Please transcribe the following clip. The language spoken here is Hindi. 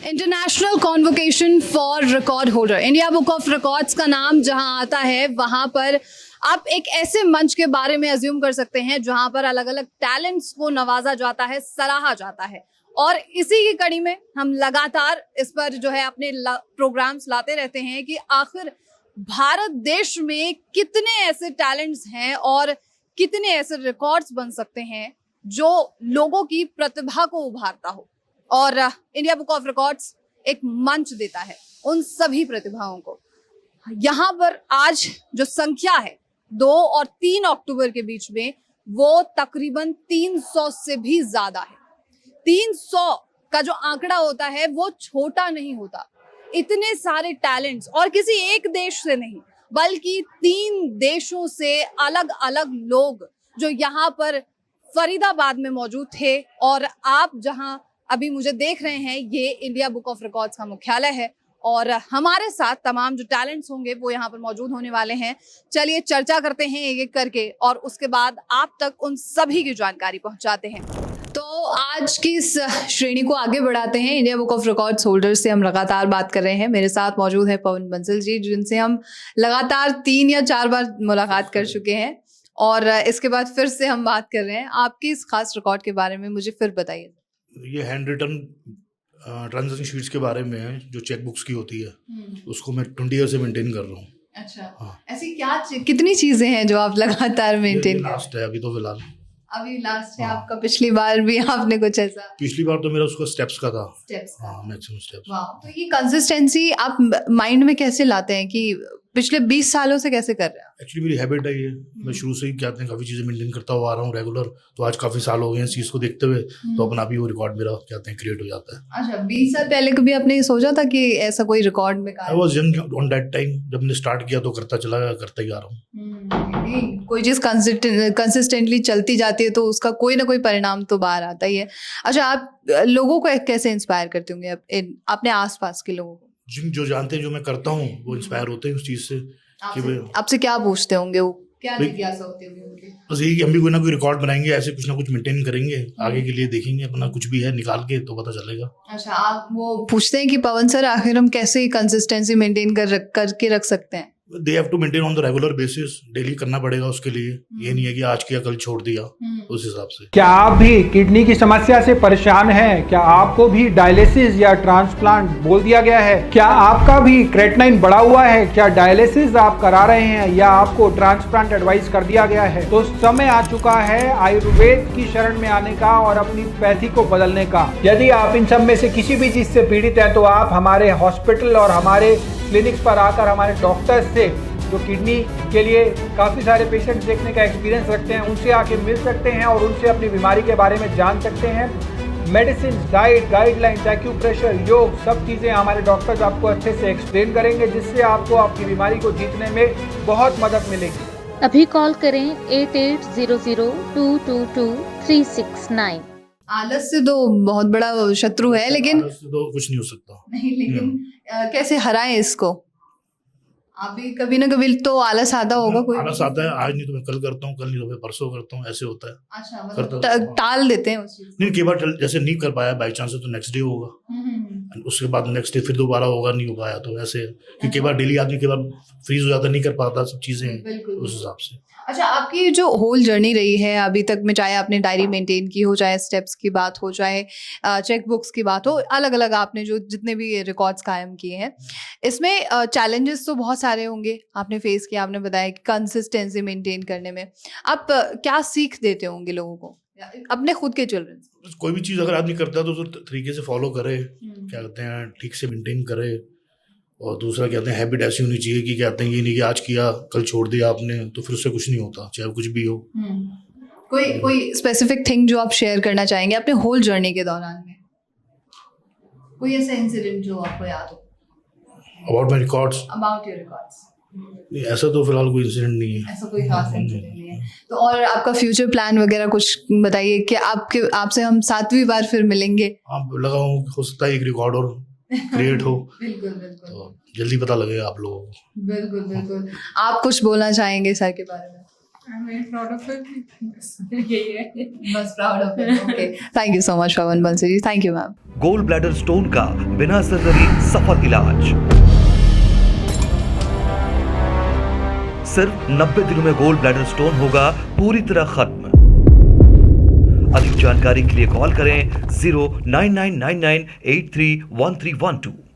International convocation for record holder, India book of records का नाम जहां आता है वहां पर आप एक ऐसे मंच के बारे में अज्यूम कर सकते हैं जहां पर अलग अलग टैलेंट्स को नवाजा जाता है, सराहा जाता है। और इसी की कड़ी में हम लगातार इस पर जो है अपने प्रोग्राम्स लाते रहते हैं कि आखिर भारत देश में कितने ऐसे टैलेंट्स हैं और कितने ऐसे रिकॉर्ड्स बन सकते हैं जो लोगों की प्रतिभा को उभारता हो। और इंडिया बुक ऑफ रिकॉर्ड्स एक मंच देता है उन सभी प्रतिभाओं को। यहाँ पर आज जो संख्या है 2 और 3 अक्टूबर के बीच में, वो तकरीबन 300 से भी ज्यादा है। 300 का जो आंकड़ा होता है वो छोटा नहीं होता। इतने सारे टैलेंट्स, और किसी एक देश से नहीं बल्कि 3 देशों से अलग अलग लोग जो यहाँ पर फरीदाबाद में मौजूद थे। और आप जहाँ अभी मुझे देख रहे हैं, ये इंडिया बुक ऑफ रिकॉर्ड्स का मुख्यालय है और हमारे साथ तमाम जो टैलेंट्स होंगे वो यहाँ पर मौजूद होने वाले हैं। चलिए चर्चा करते हैं एक एक करके और उसके बाद आप तक उन सभी की जानकारी पहुंचाते हैं। तो आज की इस श्रेणी को आगे बढ़ाते हैं। India book of records holder से हम लगातार बात कर रहे हैं। मेरे साथ मौजूद है पवन बंसल जी, जिनसे हम लगातार 3 या 4 बार मुलाकात कर चुके हैं और इसके बाद फिर से हम बात कर रहे हैं। आपकी इस खास रिकॉर्ड के बारे में मुझे फिर बताइए। ये हैंड रिटन ट्रांजैक्शन शीट्स के बारे में है, जो चेक बुक्स की होती है, उसको मैं 20 ईयर से मेंटेन कर रहा हूँ। अच्छा, हाँ। ऐसी कितनी चीजें हैं जो आप लगातार मेंटेन कर रहे हैं? लास्ट है अभी तो फिलहाल। अभी लास्ट है हाँ। आपका? पिछली बार भी आपने कुछ ऐसा? पिछली बार तो मेरा उसका स्टेप्स का था। स्टेप्स का? हाँ, मैक्सिमम स्टेप्स। वाह, तो ये कंसिस्टेंसी आप माइंड में कैसे लाते हैं कि पिछले 20 सालों से कैसे कर रहे हैं? एक्चुअली मेरी हैबिट है ये, मैं शुरू से ही कहते हैं काफ़ी चीज़ें मेंटेन करता हुआ आ रहा हूँ रेगुलर। तो आज काफ़ी साल हो गए हैं इस चीज़ को देखते हुए, तो अपना भी वो रिकॉर्ड मेरा कहते हैं क्रिएट हो जाता है। अच्छा, 20 साल पहले कभी आपने सोचा था कि ऐसा कोई रिकॉर्ड में I was young on that time, जब मैंने स्टार्ट किया तो करता चला गया, करता ही आ रहा हूँ। कोई चीज कंसिस्टेंटली चलती जाती है तो उसका कोई ना कोई परिणाम तो बाहर आता ही है। अच्छा, आप लोगों को कैसे इंस्पायर करते होंगे अपने आसपास के लोगों को? जो जानते हैं जो मैं करता हूँ वो इंस्पायर होते हैं उस चीज़ से। आपसे क्या पूछते होंगे वो? क्या जिज्ञासा होती है उनकी? बस यही कि हम भी कोई ना कोई रिकॉर्ड बनाएंगे, ऐसे कुछ ना कुछ मेंटेन करेंगे, आगे के लिए देखेंगे अपना कुछ भी है निकाल के तो पता चलेगा। अच्छा, आप वो पूछते हैं कि पवन सर आखिर हम कैसे कंसिस्टेंसी मेंटेन करके रख सकते हैं? They have to maintain on the regular basis, daily करना पड़ेगा उसके लिए। ये नहीं है कि आज किया कल छोड़ दिया, उस हिसाब से। क्या आप भी किडनी की समस्या से परेशान हैं? क्या आपको भी डायलिसिस या ट्रांसप्लांट बोल दिया गया है? क्या आपका भी क्रेटनाइन बढ़ा हुआ है? क्या डायलिसिस आप करा रहे हैं या आपको ट्रांसप्लांट एडवाइस कर दिया गया है? तो समय आ चुका है आयुर्वेद की शरण में आने का और अपनी पैथी को बदलने का। यदि आप इन सब में से किसी भी चीज से पीड़ित हैं तो आप हमारे हॉस्पिटल और हमारे क्लिनिक्स पर आकर हमारे डॉक्टर्स से, जो किडनी के लिए काफ़ी सारे पेशेंट्स देखने का एक्सपीरियंस रखते हैं, उनसे आके मिल सकते हैं और उनसे अपनी बीमारी के बारे में जान सकते हैं। मेडिसिन, डाइट, गाइडलाइंस, एक्यूप्रेशर, योग, सब चीज़ें हमारे डॉक्टर्स आपको अच्छे से एक्सप्लेन करेंगे, जिससे आपको आपकी बीमारी को जीतने में बहुत मदद मिलेगी। अभी कॉल करें 8800222369। आलस से तो बहुत बड़ा शत्रु है, लेकिन आलस से तो कुछ नहीं हो सकता। नहीं, लेकिन कैसे हराएं इसको? आप भी कभी ना कभी तो आलस आता होगा। कोई आलस आता है, आज नहीं तो मैं कल करता हूँ, कल नहीं तो मैं परसों करता हूँ, ऐसे होता है। अच्छा, मतलब टाल देते हैं उस चीज नहीं, कई बार जैसे नहीं कर पाया बाई चांस तो नेक्स्ट डे होगा, उसके बाद नेक्स्ट डे फिर दोबारा होगा, नहीं हो पाया तो ऐसे। क्योंकि कई बार डेली आदमी कई बार फ्रीज हो जाता, नहीं कर पाता सब चीजें उस हिसाब से। अच्छा, आपकी जो होल जर्नी रही है अभी तक में, चाहे आपने डायरी मेंटेन की हो, चाहे स्टेप्स की बात हो, चाहे चेक बुक्स की बात हो, अलग अलग आपने जो जितने भी रिकॉर्ड्स कायम किए हैं, इसमें चैलेंजेस तो बहुत सारे होंगे आपने फेस किया। आपने बताया कि कंसिस्टेंसी मेंटेन करने में आप क्या सीख देते होंगे लोगों को अपने खुद के चिल्ड्रन? कोई भी चीज़ अगर आदमी करता है तो उस तरीके से फॉलो करे, क्या कहते हैं, ठीक से मेंटेन करे। और दूसरा कहते हैं हैबिट ऐसी होनी चाहिए कि कहते हैं ये नहीं कि आज किया कल छोड़ दिया आपने तो फिर उससे कुछ नहीं होता, चाहे कुछ भी हो। कोई स्पेसिफिक थिंग जो आप शेयर करना चाहेंगे अपने होल जर्नी के दौरान में? कोई ऐसा इंसिडेंट जो आपको याद हो? About my records? About your records? ऐसा तो फिलहाल कोई इंसिडेंट नहीं है। ऐसा कोई खास इंसिडेंट नहीं है। तो और आपका फ्यूचर प्लान वगैरह कुछ बताइए कि आपसे हम 7वीं बार फिर मिलेंगे? आप लगा हो सकता है एक रिकॉर्ड और क्रिएट हो। बिल्कुल बिल्कुल, तो जल्दी पता लगेगा आप लोगों को। बिल्कुल बिल्कुल। आप कुछ बोलना चाहेंगे सर के बारे में? I'm very proud of it. बस यही है। बस proud of it. Okay, thank you so much Pawan Bansal ji. Thank you ma'am. Gall bladder stone का बिना सर्जरी सफल इलाज। सिर्फ 90 दिनों में गोल ब्लैडर स्टोन होगा पूरी तरह खत्म। अधिक जानकारी के लिए कॉल करें 099998313112।